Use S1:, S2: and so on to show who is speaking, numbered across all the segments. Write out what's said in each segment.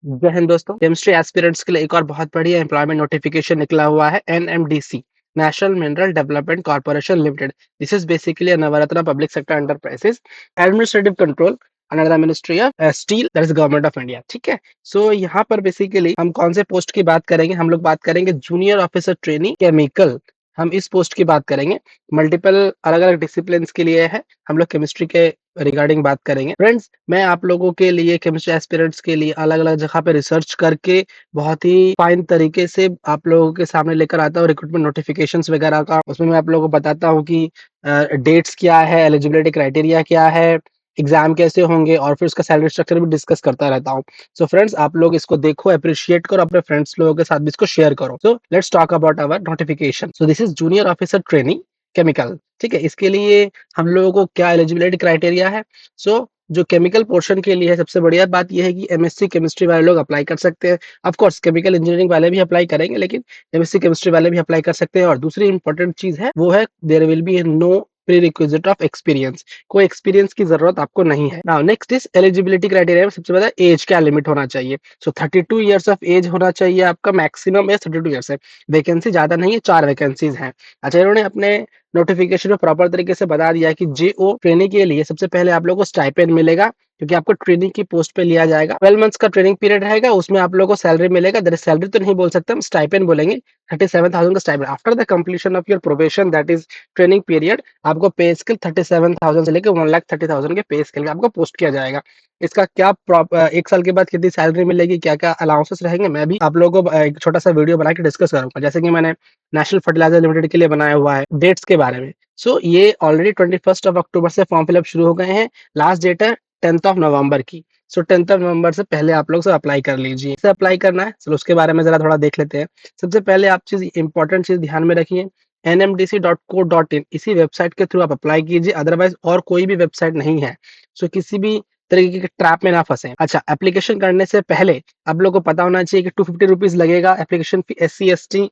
S1: जय हिंद दोस्तों। Chemistry aspirants के लिए एक और बहुत बढ़िया एम्प्लॉयमेंट नोटिफिकेशन निकला हुआ है। NMDC, national mineral development corporation limited. This is basically a Navratna public sector enterprises administrative control under the ministry of steel, that is government of India. ठीक है। सो यहाँ पर बेसिकली हम कौन से पोस्ट की बात करेंगे? हम लोग बात करेंगे जूनियर ऑफिसर ट्रेनी केमिकल। हम इस पोस्ट की बात करेंगे। मल्टीपल अलग अलग डिसिप्लिन के लिए है। हम लोग केमिस्ट्री के रिगार्डिंग बात करेंगे। फ्रेंड्स, मैं आप लोगों के लिए केमिस्ट्री एस्पिरेंट्स के लिए अलग-अलग जगह पे रिसर्च करके बहुत ही फाइन तरीके से आप लोगों के सामने लेकर आता हूँ रिक्रूटमेंट नोटिफिकेशंस वगैरह का। उसमें मैं आप लोगों को बताता हूँ कि डेट्स क्या है, एलिजिबिलिटी क्राइटेरिया क्या है, एग्जाम कैसे होंगे और फिर उसका सैलरी स्ट्रक्चर भी डिस्कस करता रहता हूँ। सो फ्रेंड्स, आप लोग इसको देखो, एप्रिशिएट करो, अपने फ्रेंड्स लोगों के साथ भी इसको शेयर करो। So let's talk about our notification. So this is junior officer training chemical. ठीक है। इसके लिए हम लोगों को क्या एलिजिबिलिटी क्राइटेरिया है? सो जो केमिकल पोर्शन के लिए है, सबसे बढ़िया बात यह है कि एमएससी केमिस्ट्री वाले लोग अप्लाई कर सकते हैं। ऑफ कोर्स केमिकल इंजीनियरिंग वाले भी अप्लाई करेंगे, लेकिन एमएससी केमिस्ट्री वाले भी अप्लाई कर सकते हैं। और दूसरी इंपॉर्टेंट चीज है वो है there will be no prerequisite of experience. कोई एक्सपीरियंस की जरूरत आपको नहीं है। Now next is eligibility criteria में सबसे पहले एज क्या लिमिट होना चाहिए। सो 32 ईयर्स ऑफ एज होना चाहिए आपका। मैक्सिमम एज 32 ईयर्स है। वैकेंसी ज्यादा नहीं है, 4 वैकेंसीज हैं। अच्छा, इन्होंने अपने नोटिफिकेशन में प्रॉपर तरीके से बता दिया है कि जेओ ट्रेनिंग के लिए सबसे पहले आप लोगों को स्टाइपेंड मिलेगा, क्योंकि आपको ट्रेनिंग की पोस्ट पे लिया जाएगा। 12 मंथ्स का ट्रेनिंग पीरियड रहेगा, उसमें आप लोगों को सैलरी मिलेगा। दर सैलरी तो नहीं बोल सकते, हम स्टाइपेंड बोलेंगे। 37,000 का stipend after the completion of your probation, that is training period. आपको पे स्केल 37,000 से लेकर 1,30,000 के पे स्केल का आपको पोस्ट किया जाएगा। इसका क्या एक साल के बाद कितनी सैलरी मिलेगी, क्या क्या अलाउंसेस रहेंगे, मैं भी आप लोगों को एक छोटा सा वीडियो बना के डिस्कस करूंगा, जैसे कि मैंने नेशनल फर्टिलाइजर लिमिटेड के लिए बनाया हुआ है डेट्स के बारे में। सो ये ऑलरेडी 21 ऑफ अक्टूबर से फॉर्म फिलअप शुरू हो गए हैं। लास्ट डेट है 10th ऑफ नवंबर की। सो 10th ऑफ नवंबर से पहले आप लोग सब अप्लाई कर लीजिए। इसे अप्लाई करना है, चलो उसके बारे में जरा थोड़ा देख लेते हैं। सबसे पहले आप चीज इंपॉर्टेंट चीज ध्यान में रखिए, nmdc.co.in इसी वेबसाइट के थ्रू आप अप्लाई कीजिए। अदरवाइज और कोई भी वेबसाइट नहीं है। सो किसी भी तरीके के ट्रैप में ना फंसे। अच्छा, एप्लीकेशन करने से पहले आप लोग को पता होना चाहिए कि 250 रुपीज लगेगा एप्लीकेशन फी। SC ST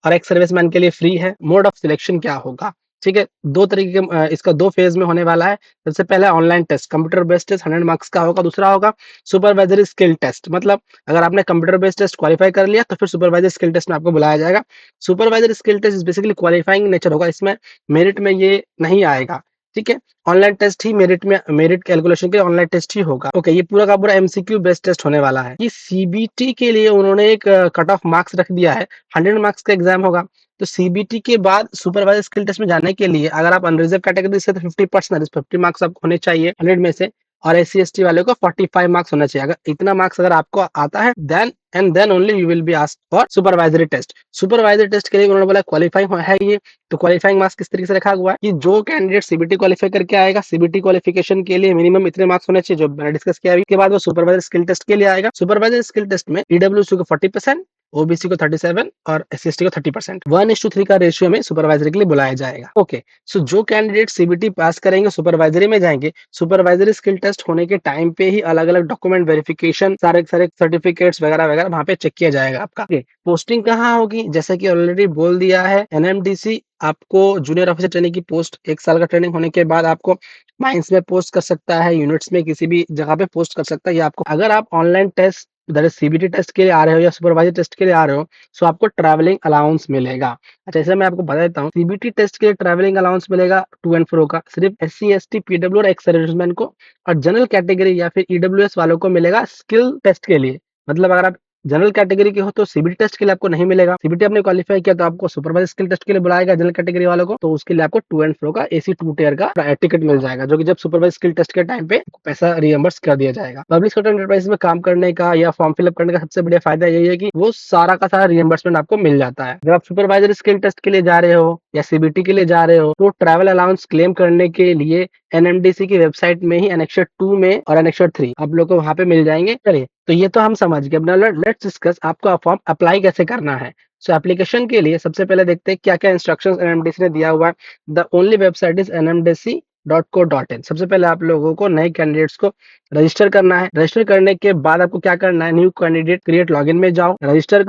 S1: और एक सर्विसमैन के लिए फ्री है। मोड ऑफ सिलेक्शन क्या होगा? ठीक है, दो तरीके के इसका दो फेज में होने वाला है। सबसे पहले online test, computer based test 100 marks का होगा। दूसरा होगा सुपरवाइजरी स्किल टेस्ट, मतलब अगर आपने कंप्यूटर बेस्ड टेस्ट क्वालिफाई कर लिया तो फिर सुपरवाइजर स्किल टेस्ट में आपको बुलाया जाएगा। Supervisor skill test basically qualifying nature होगा, इसमें मेरिट में ये नहीं आएगा। ठीक है, ऑनलाइन टेस्ट ही मेरिट कैलकुलेशन के ऑनलाइन टेस्ट ही होगा। ओके, ये पूरा का पूरा एमसीक्यू बेस्ड टेस्ट होने वाला है। ये सीबीटी के लिए उन्होंने एक कट ऑफ मार्क्स रख दिया है। 100 मार्क्स का एग्जाम होगा। तो सीबीटी के बाद सुपरवाइजर स्किल टेस्ट में जाने के लिए अगर आप अनरिजर्व कैटेगरी से तो 50%, 50 मार्क्स आपको होने चाहिए 100 में से। और SC ST वाले को 45 मार्क्स होना चाहिए। अगर इतना मार्क्स अगर आपको आता है then only you will be asked for supervisory test. Supervisory test के लिए उन्होंने बोला क्वालिफाइंग है ये। तो क्वालिफाइंग मार्क्स किस तरीके से रखा हुआ है कि जो कैंडिडेट सीबीटी क्वालिफाई करके आएगा, सीबीटी क्वालिफिकेशन के लिए मिनिमम इतने मार्क्स होने चाहिए जो मैंने डिस्कस किया। के बाद वो सुपरवाइजर स्किल टेस्ट के लिए आएगा। सुपरवाइजर स्किल टेस्ट में ईडब्ल्यूसी को 40%, ओबीसी को 37 और SC ST को 30%, 1:3 का रेशियो में सुपरवाइजरी के लिए बुलाया जाएगा। ओके, सो जो कैंडिडेट सीबीटी पास करेंगे सुपरवाइजरी में जाएंगे। सुपरवाइजरी स्किल टेस्ट होने के टाइम पे ही अलग अलग डॉक्यूमेंट वेरिफिकेशन, सारे सारे सर्टिफिकेट्स वगैरह वगैरह वहां पे चेक किया जाएगा आपका। पोस्टिंग कहाँ होगी? जैसे कि ऑलरेडी बोल दिया है, एनएमडीसी आपको जूनियर ऑफिसर ट्रेनिंग की पोस्ट 1 साल का ट्रेनिंग होने के बाद आपको माइंस में पोस्ट कर सकता है, यूनिट्स में किसी भी जगह पे पोस्ट कर सकता है। ये आपको अगर आप ऑनलाइन टेस्ट सीबीटी टेस्ट के लिए आ रहे हो या सुपरवाइजर टेस्ट के लिए आ रहे हो, सो आपको ट्रैवलिंग अलाउंस मिलेगा। अच्छा, इसे मैं आपको बता देता हूँ, सीबीटी टेस्ट के लिए ट्रैवलिंग अलाउंस मिलेगा टू एंड फ्रो का सिर्फ SC ST PW और एक्स सर्विसमैन को। और जनरल कैटेगरी या फिर ईडब्ल्यूएस वालों को मिलेगा स्किल टेस्ट के लिए। मतलब अगर आप जनरल कैटेगरी के हो तो सीबीटी टेस्ट के लिए आपको नहीं मिलेगा। सीबीटी आपने क्वालिफाई किया तो आपको सुपरवाइजर स्किल टेस्ट के लिए बुलाएगा। जनरल कैटेगरी वालों को तो उसके लिए आपको टू एंड फ्रो का AC 2 टियर का टिकट मिल जाएगा, जो कि जब सुपरवाइजर स्किल टेस्ट के टाइम पे पैसा रियम्बर्स कर दिया जाएगा। पब्लिक सेक्टर एंटरप्राइज में काम करने का या फॉर्म फिलअप करने का सबसे बढ़िया फायदा यही है कि वो सारा का सारा रियम्बर्समेंट आपको मिल जाता है। जब आप सुपरवाइजर स्किल टेस्ट के लिए जा रहे हो या सीबीटी के लिए जा रहे हो तो ट्रैवल अलाउंस क्लेम करने के लिए एनएमडीसी की वेबसाइट में ही एनेक्सर 2 में और एनेक्सर 3 आप लोग को वहां पे मिल जाएंगे। चलिए, तो ये तो हम समझ गए। अब लेट्स डिस्कस आपको फॉर्म अप्लाई कैसे करना है। सो एप्लीकेशन के लिए सबसे पहले देखते हैं क्या क्या इंस्ट्रक्शंस एनएमडीसी ने दिया हुआ है। The only website is nmdc.co.in। सबसे पहले आप लोगों को नए कैंडिडेट्स को रजिस्टर करना है। रजिस्टर करने के बाद आपको क्या करना है, न्यू कैंडिडेट क्रिएट लॉगिन में जाओ। रजिस्टर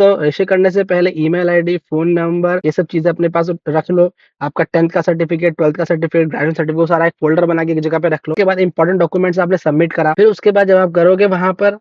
S1: करने से पहले ईमेल आईडी, फोन नंबर, ये सब चीजें अपने पास रख लो। आपका 10th का सर्टिफिकेट, 12th का सर्टिफिकेट, ग्रेजुएशन सर्टिफिकेट सारा एक फोल्डर बना के एक जगह पे रख लो। उसके बाद इंपॉर्टेंट डॉक्यूमेंट्स आपने सबमिट करा। फिर उसके बाद जब आप करोगे वहां पर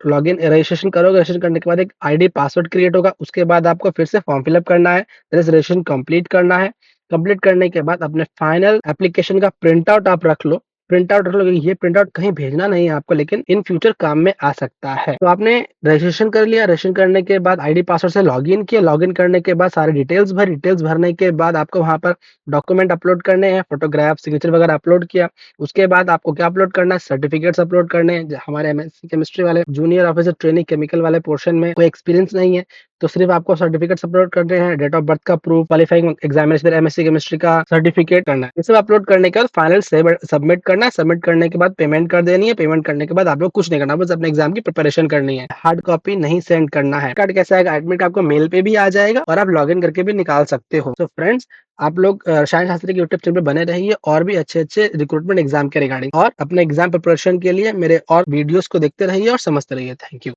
S1: लॉगिन रजिस्ट्रेशन करोगे, रजिस्ट्रेशन करने के बाद एक आईडी पासवर्ड क्रिएट होगा, उसके बाद आपको फिर से फॉर्म फिल अप करना है, रजिस्ट्रेशन कंप्लीट करना है। कंप्लीट करने के बाद अपने फाइनल एप्लीकेशन का प्रिंट आउट आप रख लो। प्रिंट आउट रख लो, क्योंकि ये प्रिंट आउट कहीं भेजना नहीं है आपको, लेकिन इन फ्यूचर काम में आ सकता है। तो आपने रजिस्ट्रेशन कर लिया, रजिस्ट्रेशन करने के बाद आईडी पासवर्ड से लॉगिन किया, लॉगिन करने के बाद सारे डिटेल्स भरी, डिटेल्स भरने के बाद आपको वहाँ पर डॉक्यूमेंट अपलोड करने हैं, फोटोग्राफ, सिग्नेचर वगैरह अपलोड किया। उसके बाद आपको क्या अपलोड करना है, सर्टिफिकेट्स अपलोड करने हैं। हमारे एमएससी केमिस्ट्री वाले जूनियर ऑफिसर ट्रेनिंग केमिकल वाले पोर्शन में कोई एक्सपीरियंस नहीं है, तो सिर्फ आपको सर्टिफिकेट्स अपलोड करने हैं, डेट ऑफ बर्थ का proof, qualifying examination MSc chemistry का सर्टिफिकेट करना है। ये सब अपलोड करने के बाद फाइनल सबमिट करना है। सबमिट करने के बाद पेमेंट कर देनी है। पेमेंट करने के बाद आप लोग कुछ नहीं करना, बस अपने एग्जाम की प्रिपरेशन करनी है। हार्ड कॉपी नहीं सेंड करना है। कार्ड कैसा आएगा, एडमिट कार्ड आपको मेल पे भी आ जाएगा और आप लॉगिन करके भी निकाल सकते हो। तो फ्रेंड्स, आप लोग रसायन शास्त्री के यूट्यूब चैनल पे बने रहिए और भी अच्छे-अच्छे रिक्रूटमेंट एग्जाम के रिगार्डिंग, और अपने एग्जाम प्रिपरेशन के लिए मेरे और वीडियोस को देखते रहिए और समझते रहिए। Thank you.